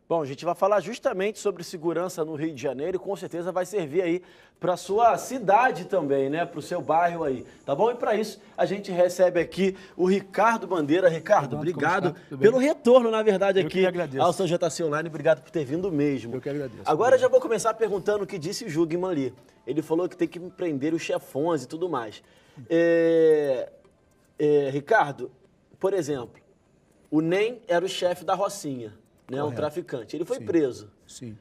Bom, a gente vai falar justamente sobre segurança no Rio de Janeiro e com certeza vai servir aí para sua cidade também, né? Para o seu bairro aí, tá bom? E para isso a gente recebe aqui o Ricardo Bandeira. Ricardo, obrigado pelo retorno, na verdade, aqui ao São JC Online. Obrigado por ter vindo mesmo. Eu que agradeço. Agora eu já vou começar perguntando o que disse o Jugman ali. Ele falou que tem que prender os chefões e tudo mais. Ricardo, por exemplo, o NEM era o chefe da Rocinha. Né, um traficante. Ele foi preso. Sim.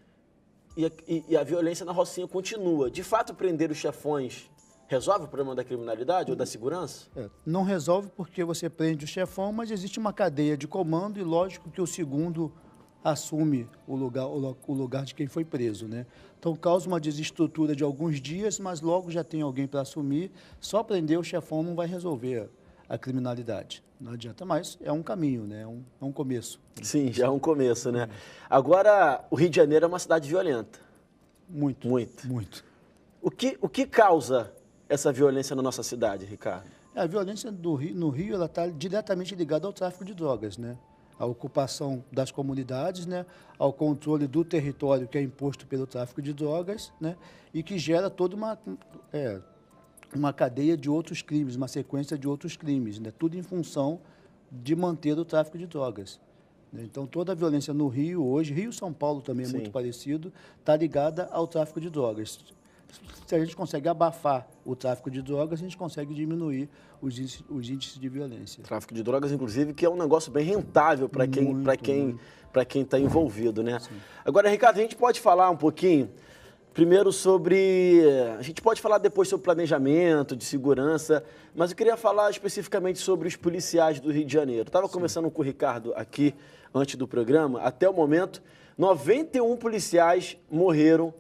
E a violência na Rocinha continua. De fato, prender os chefões resolve o problema da criminalidade ou da segurança? Não resolve porque você prende o chefão, mas existe uma cadeia de comando e lógico que o segundo assume o lugar de quem foi preso, né? Então causa uma desestrutura de alguns dias, mas logo já tem alguém para assumir. Só prender o chefão não vai resolver a criminalidade. Não adianta mais, é um caminho, né? É um começo. Sim, já é um começo, né? Agora, o Rio de Janeiro é uma cidade violenta. Muito. O que causa essa violência na nossa cidade, Ricardo? A violência no Rio ela está diretamente ligada ao tráfico de drogas, né? A ocupação das comunidades, né? Ao controle do território que é imposto pelo tráfico de drogas, né? E que gera toda uma cadeia de outros crimes, uma sequência de outros crimes, né? Tudo em função de manter o tráfico de drogas. Então, toda a violência no Rio hoje, Rio e São Paulo também é muito parecido, está ligada ao tráfico de drogas. Se a gente consegue abafar o tráfico de drogas, a gente consegue diminuir os índices de violência. Tráfico de drogas, inclusive, que é um negócio bem rentável para quem está envolvido, né? Sim. Agora, Ricardo, a gente pode falar um pouquinho, primeiro a gente pode falar depois sobre planejamento, de segurança, mas eu queria falar especificamente sobre os policiais do Rio de Janeiro. Estava conversando com o Ricardo aqui, antes do programa, até o momento, 91 policiais morreram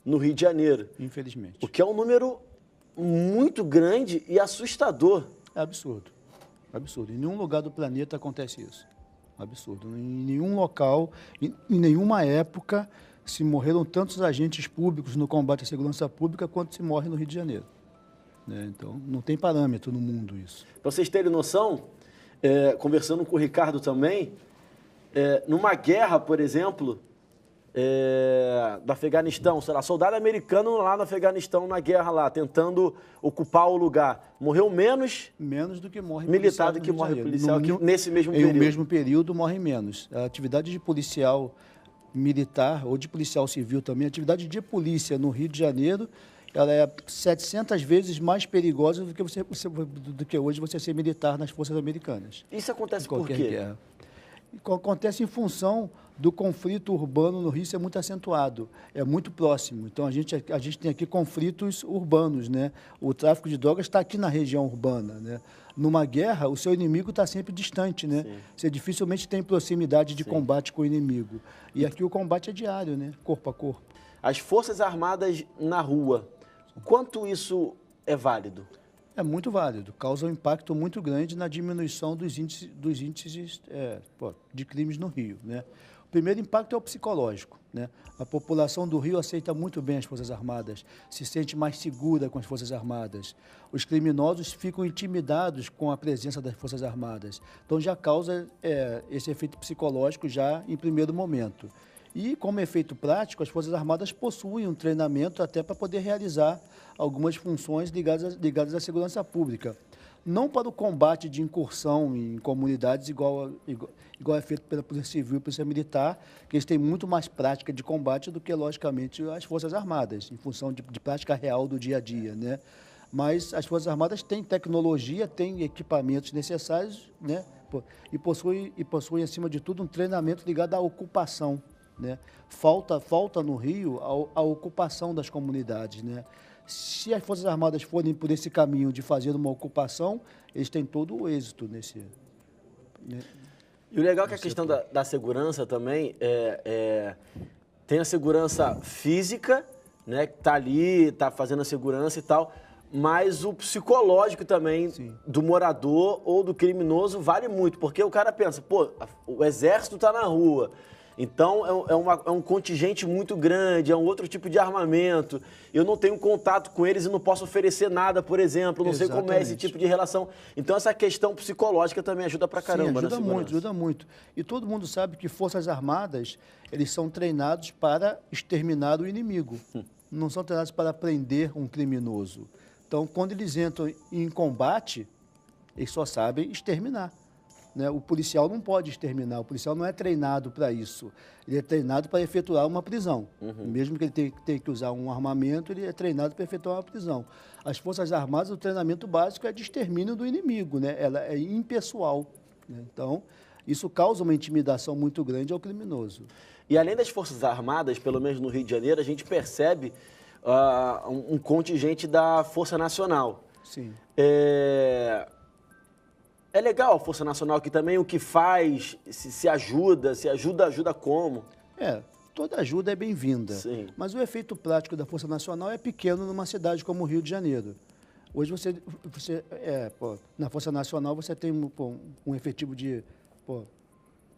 no Rio de Janeiro. Infelizmente. O que é um número muito grande e assustador. É absurdo. Absurdo. Em nenhum lugar do planeta acontece isso. Absurdo. Em nenhum local, em nenhuma época, se morreram tantos agentes públicos no combate à segurança pública quanto se morre no Rio de Janeiro. Então, não tem parâmetro no mundo isso. Para vocês terem noção, conversando com o Ricardo também, numa guerra, por exemplo, do Afeganistão, sei lá, soldado americano lá no Afeganistão, na guerra lá, tentando ocupar o lugar, morreu menos do que morre militar do que morre policial nesse mesmo período. Em um mesmo período morre menos. A atividade de policial militar ou de policial civil também, a atividade de polícia no Rio de Janeiro, ela é 700 vezes mais perigosa do que hoje você ser militar nas forças americanas. Isso acontece por quê? Guerra. Acontece em função do conflito urbano no Rio ser muito acentuado, é muito próximo. Então, a gente tem aqui conflitos urbanos, né? O tráfico de drogas está aqui na região urbana, né? Numa guerra, o seu inimigo está sempre distante, né? Sim. Você dificilmente tem proximidade de combate com o inimigo. E aqui o combate é diário, né? Corpo a corpo. As Forças Armadas na rua, quanto isso é válido? É muito válido, causa um impacto muito grande na diminuição dos índices de crimes no Rio, né? O primeiro impacto é o psicológico, né? A população do Rio aceita muito bem as Forças Armadas, se sente mais segura com as Forças Armadas. Os criminosos ficam intimidados com a presença das Forças Armadas. Então já causa esse efeito psicológico já em primeiro momento. E, como efeito prático, as Forças Armadas possuem um treinamento até para poder realizar algumas funções ligadas à segurança pública. Não para o combate de incursão em comunidades igual é feito pela Polícia Civil e Polícia Militar, que eles têm muito mais prática de combate do que, logicamente, as Forças Armadas, em função de prática real do dia a dia, né? Mas as Forças Armadas têm tecnologia, têm equipamentos necessários, né? E possuem, acima de tudo, um treinamento ligado à ocupação, né? Falta no Rio a ocupação das comunidades, né? Se as Forças Armadas forem por esse caminho de fazer uma ocupação, eles têm todo o êxito nesse... Né? E o legal é que a questão da segurança também tem a segurança física, né, que está ali, está fazendo a segurança e tal, mas o psicológico também do morador ou do criminoso vale muito, porque o cara pensa, pô, o exército está na rua, Então, é um contingente muito grande, é um outro tipo de armamento. Eu não tenho contato com eles e não posso oferecer nada, por exemplo. Não sei como é esse tipo de relação. Então, essa questão psicológica também ajuda pra caramba. Sim, ajuda muito. E todo mundo sabe que Forças Armadas, eles são treinados para exterminar o inimigo. Não são treinados para prender um criminoso. Então, quando eles entram em combate, eles só sabem exterminar. Né? O policial não pode exterminar, o policial não é treinado para isso. Ele é treinado para efetuar uma prisão. Mesmo que ele tenha que usar um armamento, ele é treinado para efetuar uma prisão. As Forças Armadas, o treinamento básico é de extermínio do inimigo, né? Ela é impessoal. Né? Então, isso causa uma intimidação muito grande ao criminoso. E além das Forças Armadas, pelo menos no Rio de Janeiro, a gente percebe um contingente da Força Nacional. Sim. É legal a Força Nacional aqui também, o que faz, se ajuda como? Toda ajuda é bem-vinda. Sim. Mas o efeito prático da Força Nacional é pequeno numa cidade como o Rio de Janeiro. Hoje na Força Nacional você tem um efetivo de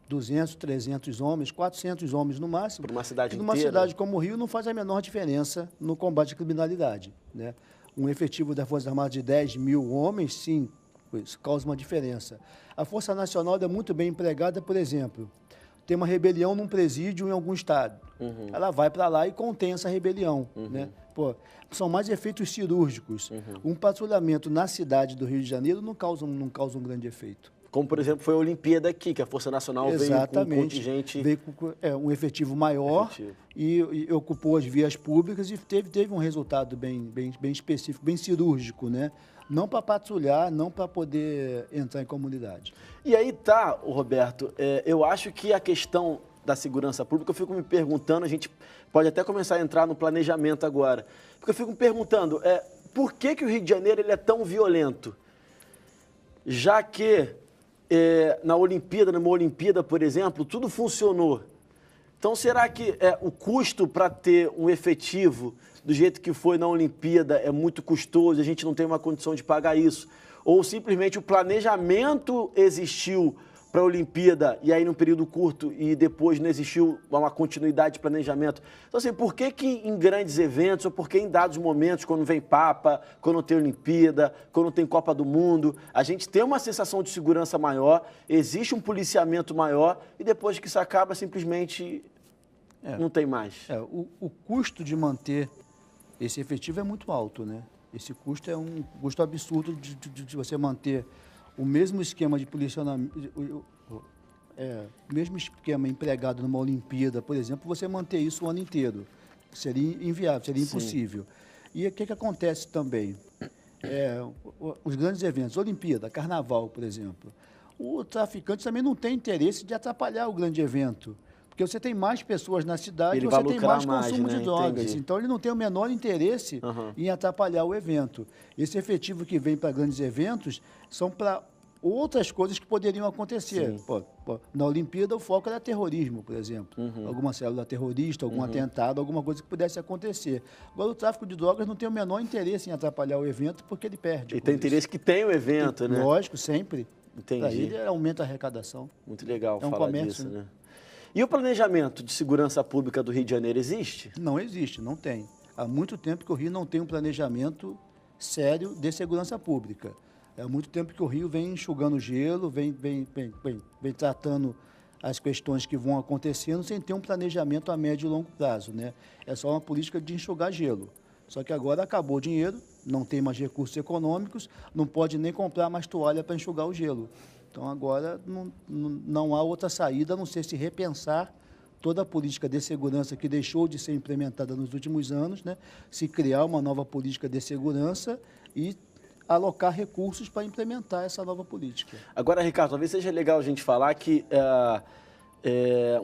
200, 300 homens, 400 homens no máximo. Por uma cidade inteira. Numa cidade como o Rio não faz a menor diferença no combate à criminalidade. Né? Um efetivo da Força Armada de 10 mil homens, sim, isso causa uma diferença. A Força Nacional é muito bem empregada, por exemplo, tem uma rebelião num presídio em algum estado. Ela vai para lá e contém essa rebelião. Né? São mais efeitos cirúrgicos. Um patrulhamento na cidade do Rio de Janeiro não causa um grande efeito. Como, por exemplo, foi a Olimpíada aqui, que a Força Nacional veio com um contingente... Veio com um efetivo maior e ocupou as vias públicas e teve um resultado bem específico, bem cirúrgico, né? Não para patrulhar, não para poder entrar em comunidade. E aí tá, Roberto, eu acho que a questão da segurança pública, eu fico me perguntando, a gente pode até começar a entrar no planejamento agora, porque eu fico me perguntando, por que o Rio de Janeiro ele é tão violento? Já que numa Olimpíada, por exemplo, tudo funcionou. Então, será que o custo para ter um efetivo do jeito que foi na Olimpíada é muito custoso, a gente não tem uma condição de pagar isso? Ou simplesmente o planejamento existiu para a Olimpíada e aí num período curto e depois não existiu uma continuidade de planejamento? Então, assim, por que em grandes eventos ou por que em dados momentos, quando vem Papa, quando tem Olimpíada, quando tem Copa do Mundo, a gente tem uma sensação de segurança maior, existe um policiamento maior e depois que isso acaba, simplesmente não tem mais? O custo de manter esse efetivo é muito alto, né? Esse custo é um custo absurdo de você manter o mesmo esquema de policionamento, o mesmo esquema empregado numa Olimpíada, por exemplo, você manter isso o ano inteiro. Seria inviável, seria impossível. E o que acontece também? Os grandes eventos, Olimpíada, Carnaval, por exemplo. O traficante também não tem interesse de atrapalhar o grande evento. Porque você tem mais pessoas na cidade, você tem mais consumo de drogas. Entendi. Então, ele não tem o menor interesse em atrapalhar o evento. Esse efetivo que vem para grandes eventos são para outras coisas que poderiam acontecer. Na Olimpíada, o foco era terrorismo, por exemplo. Alguma célula terrorista, algum atentado, alguma coisa que pudesse acontecer. Agora, o tráfico de drogas não tem o menor interesse em atrapalhar o evento porque ele perde. E tem interesse que tenha o evento, né? Lógico, sempre. Entendi. Para ele, aumenta a arrecadação. Muito legal falar comércio, disso, né? E o planejamento de segurança pública do Rio de Janeiro existe? Não existe, não tem. Há muito tempo que o Rio não tem um planejamento sério de segurança pública. Há muito tempo que o Rio vem enxugando gelo, vem tratando as questões que vão acontecendo sem ter um planejamento a médio e longo prazo, né? É só uma política de enxugar gelo. Só que agora acabou o dinheiro, não tem mais recursos econômicos, não pode nem comprar mais toalha para enxugar o gelo. Então, agora não há outra saída a não ser se repensar toda a política de segurança que deixou de ser implementada nos últimos anos, né? Se criar uma nova política de segurança e alocar recursos para implementar essa nova política. Agora, Ricardo, talvez seja legal a gente falar que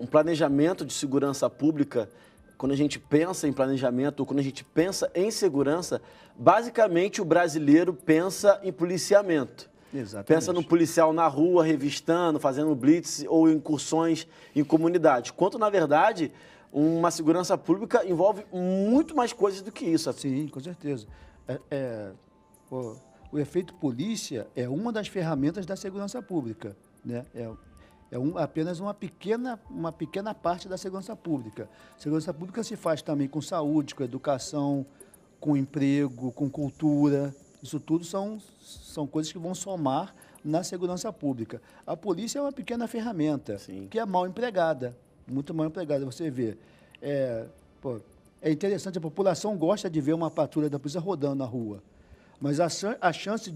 um planejamento de segurança pública, quando a gente pensa em planejamento, ou quando a gente pensa em segurança, basicamente o brasileiro pensa em policiamento. Exatamente. Pensa no policial na rua, revistando, fazendo blitz ou incursões em comunidades. Quanto, na verdade, uma segurança pública envolve muito mais coisas do que isso. Sim, com certeza. O efeito polícia é uma das ferramentas da segurança pública, né? É apenas uma pequena parte da segurança pública. Segurança pública se faz também com saúde, com educação, com emprego, com cultura. Isso tudo são coisas que vão somar na segurança pública. A polícia é uma pequena ferramenta, Sim. que é mal empregada, muito mal empregada. Você vê, é interessante, a população gosta de ver uma patrulha da polícia rodando na rua, mas as chances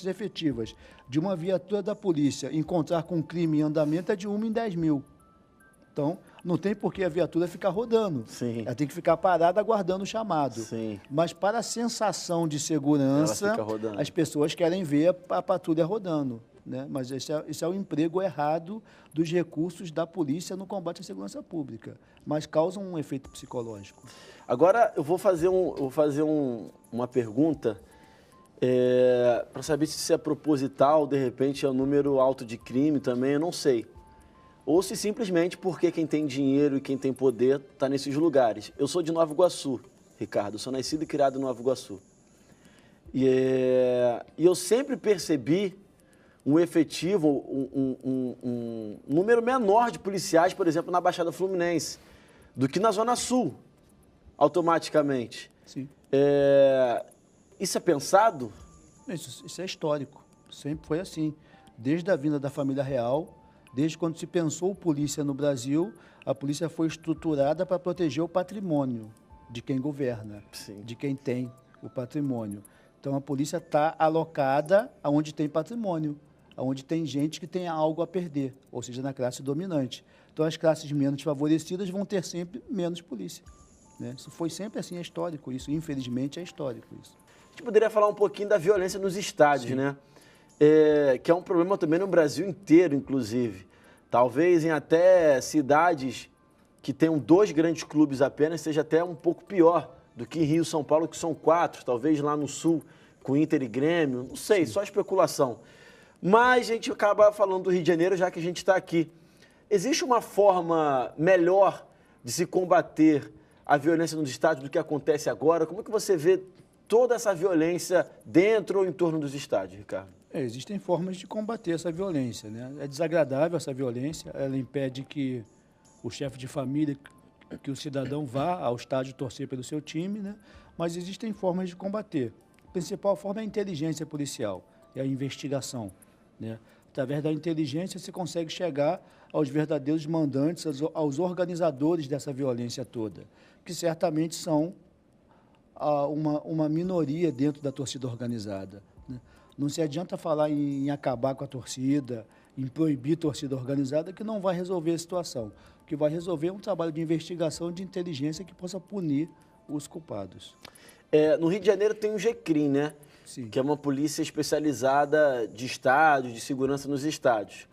efetivas de uma viatura da polícia encontrar com um crime em andamento é de 1 em 10 mil. Então, não tem por que a viatura ficar rodando. Sim. Ela tem que ficar parada aguardando o chamado. Sim. Mas para a sensação de segurança, as pessoas querem ver a patrulha rodando, né? Mas esse é o emprego errado dos recursos da polícia no combate à segurança pública, mas causa um efeito psicológico. Agora, eu vou fazer uma pergunta para saber se isso é proposital, de repente é um número alto de crime também, eu não sei. Ou se simplesmente porque quem tem dinheiro e quem tem poder está nesses lugares. Eu sou de Nova Iguaçu, Ricardo, eu sou nascido e criado em Nova Iguaçu. E eu sempre percebi um efetivo, um número menor de policiais, por exemplo, na Baixada Fluminense, do que na Zona Sul, automaticamente. Sim. Isso é pensado? Isso é histórico, sempre foi assim. Desde a vinda da família real, desde quando se pensou polícia no Brasil, a polícia foi estruturada para proteger o patrimônio de quem governa, Sim. de quem tem o patrimônio. Então, a polícia está alocada aonde tem patrimônio, aonde tem gente que tem algo a perder, ou seja, na classe dominante. Então, as classes menos favorecidas vão ter sempre menos polícia, né? Isso foi sempre assim, é histórico isso, infelizmente é histórico isso. A gente poderia falar um pouquinho da violência nos estádios, Sim. né? Que é um problema também no Brasil inteiro, inclusive. Talvez em até cidades que tenham 2 grandes clubes apenas, seja até um pouco pior do que em Rio e São Paulo, que são 4, talvez lá no Sul, com Inter e Grêmio, não sei, só especulação. Mas a gente acaba falando do Rio de Janeiro, já que a gente está aqui. Existe uma forma melhor de se combater a violência nos estádios do que acontece agora? Como é que você vê toda essa violência dentro ou em torno dos estádios, Ricardo? Existem formas de combater essa violência, né? É desagradável essa violência, ela impede que o chefe de família, que o cidadão vá ao estádio torcer pelo seu time, né? Mas existem formas de combater. A principal forma é a inteligência policial, é a investigação, né? Através da inteligência se consegue chegar aos verdadeiros mandantes, aos organizadores dessa violência toda, que certamente são uma minoria dentro da torcida organizada, né? Não se adianta falar em acabar com a torcida, em proibir torcida organizada, que não vai resolver a situação. O que vai resolver é um trabalho de investigação, de inteligência que possa punir os culpados. No Rio de Janeiro tem o GCRIM, né? Sim. Que é uma polícia especializada de estádios, de segurança nos estádios.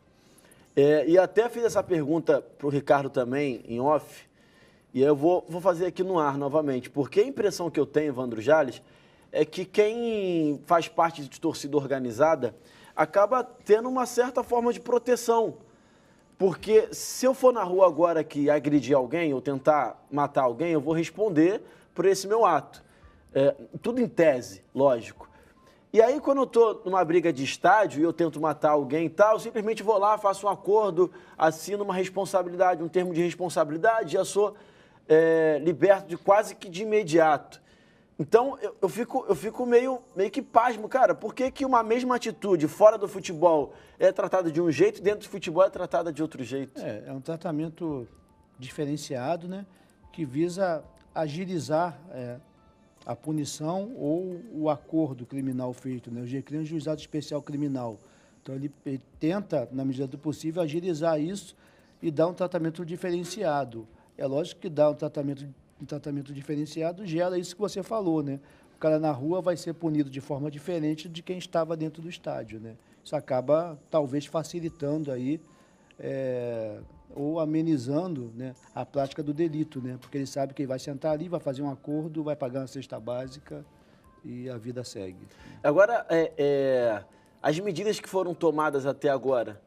E até fiz essa pergunta para o Ricardo também, em off, e aí eu vou fazer aqui no ar novamente, porque a impressão que eu tenho, Evandro Jales, é que quem faz parte de torcida organizada acaba tendo uma certa forma de proteção. Porque se eu for na rua agora aqui agredir alguém ou tentar matar alguém, eu vou responder por esse meu ato. Tudo em tese, lógico. E aí, quando eu estou numa briga de estádio e eu tento matar alguém e tal, eu simplesmente vou lá, faço um acordo, assino uma responsabilidade, um termo de responsabilidade, já sou liberto de quase que de imediato. Então, eu fico meio que pasmo, cara. Por que uma mesma atitude fora do futebol é tratada de um jeito e dentro do futebol é tratada de outro jeito? É um tratamento diferenciado, né, que visa agilizar a punição ou o acordo criminal feito, né? O GCRIM é um juizado especial criminal. Então, ele tenta, na medida do possível, agilizar isso e dar um tratamento diferenciado. É lógico que dar um tratamento diferenciado gera isso que você falou, né? O cara na rua vai ser punido de forma diferente de quem estava dentro do estádio, né? Isso acaba, talvez, facilitando aí, ou amenizando, né, a prática do delito, né? Porque ele sabe que ele vai sentar ali, vai fazer um acordo, vai pagar uma cesta básica e a vida segue. Agora, as medidas que foram tomadas até agora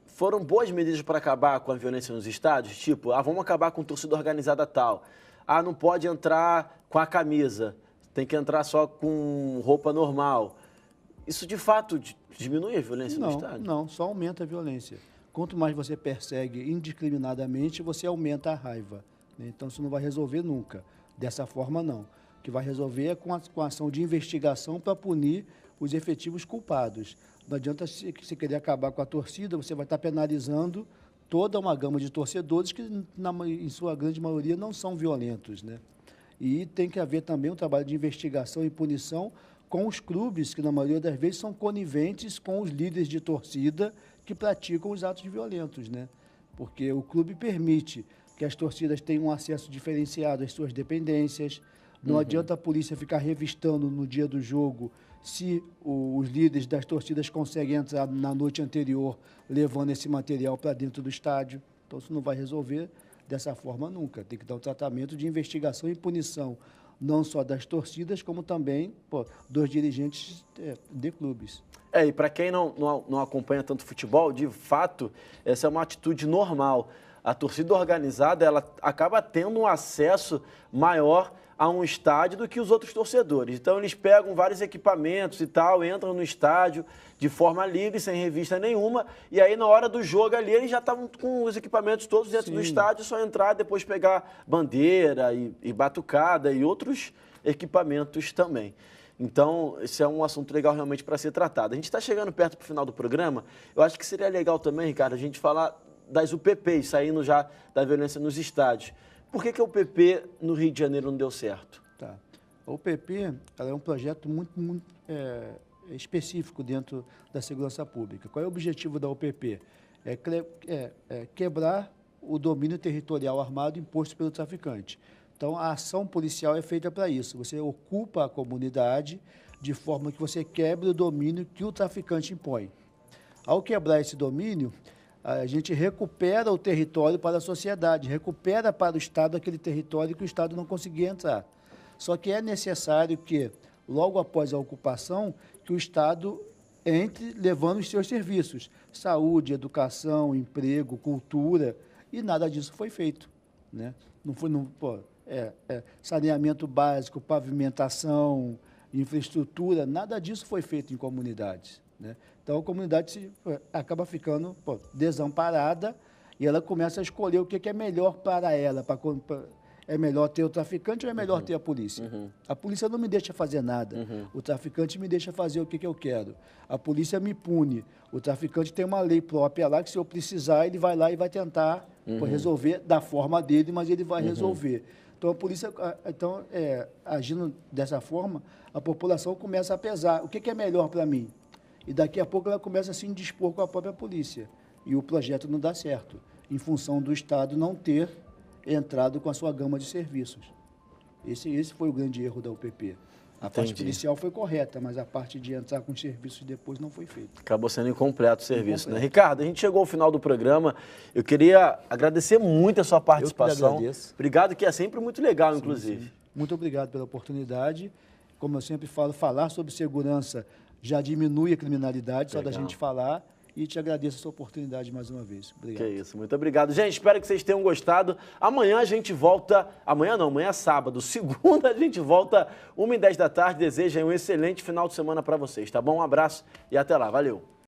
foram boas medidas para acabar com a violência nos estádios? Tipo, vamos acabar com torcida organizada tal. Não pode entrar com a camisa, tem que entrar só com roupa normal. isso de fato diminui a violência no estádio? Não, só aumenta a violência. Quanto mais você persegue indiscriminadamente, você aumenta a raiva, né? Então, isso não vai resolver nunca. Dessa forma, não. O que vai resolver é com a ação de investigação para punir os efetivos culpados. Não adianta se querer acabar com a torcida, você vai estar penalizando toda uma gama de torcedores que, em sua grande maioria, não são violentos, né? E tem que haver também um trabalho de investigação e punição com os clubes, que na maioria das vezes são coniventes com os líderes de torcida que praticam os atos violentos, né? Porque o clube permite que as torcidas tenham um acesso diferenciado às suas dependências. Não adianta a polícia ficar revistando no dia do jogo se os líderes das torcidas conseguem entrar na noite anterior levando esse material para dentro do estádio. Então, isso não vai resolver dessa forma nunca. Tem que dar um tratamento de investigação e punição, não só das torcidas, como também dos dirigentes de clubes. E para quem não acompanha tanto futebol, de fato, essa é uma atitude normal. A torcida organizada, ela acaba tendo um acesso maior a um estádio do que os outros torcedores. Então, eles pegam vários equipamentos e tal, entram no estádio de forma livre, sem revista nenhuma, e aí, na hora do jogo ali, eles já estavam com os equipamentos todos dentro do estádio, só entrar, depois pegar bandeira e batucada e outros equipamentos também. Então, esse é um assunto legal realmente para ser tratado. A gente está chegando perto do final do programa, eu acho que seria legal também, Ricardo, a gente falar das UPPs, saindo já da violência nos estádios. Por que a UPP no Rio de Janeiro não deu certo? Tá. A UPP ela é um projeto muito específico dentro da segurança pública. Qual é o objetivo da UPP? Quebrar o domínio territorial armado imposto pelo traficante. Então, a ação policial é feita para isso. Você ocupa a comunidade de forma que você quebre o domínio que o traficante impõe. Ao quebrar esse domínio, a gente recupera o território para a sociedade, recupera para o Estado aquele território que o Estado não conseguia entrar. Só que é necessário que, logo após a ocupação, que o Estado entre levando os seus serviços, saúde, educação, emprego, cultura, e nada disso foi feito, né? Saneamento básico, pavimentação, infraestrutura, nada disso foi feito em comunidades, né? Então, a comunidade acaba ficando desamparada e ela começa a escolher o que é melhor para ela. É melhor ter o traficante ou é melhor ter a polícia? A polícia não me deixa fazer nada. O traficante me deixa fazer o que eu quero. A polícia me pune. O traficante tem uma lei própria lá que, se eu precisar, ele vai lá e vai tentar resolver da forma dele, mas ele vai resolver. Então, a polícia, agindo dessa forma, a população começa a pesar. O que é melhor para mim? E daqui a pouco ela começa a se indispor com a própria polícia. E o projeto não dá certo, em função do Estado não ter entrado com a sua gama de serviços. Esse foi o grande erro da UPP. A parte policial foi correta, mas a parte de entrar com os serviços depois não foi feita. Acabou sendo incompleto o serviço, né? Ricardo, a gente chegou ao final do programa. Eu queria agradecer muito a sua participação. Eu que agradeço. Obrigado, que é sempre muito legal, inclusive. Sim. Muito obrigado pela oportunidade. Como eu sempre falo, falar sobre segurança já diminui a criminalidade, só da gente falar. E te agradeço a sua oportunidade mais uma vez. Obrigado. Que isso, muito obrigado. Gente, espero que vocês tenham gostado. Amanhã a gente volta... Amanhã não, amanhã é sábado. Segunda a gente volta 1h10 da tarde. Desejo um excelente final de semana para vocês, tá bom? Um abraço e até lá. Valeu.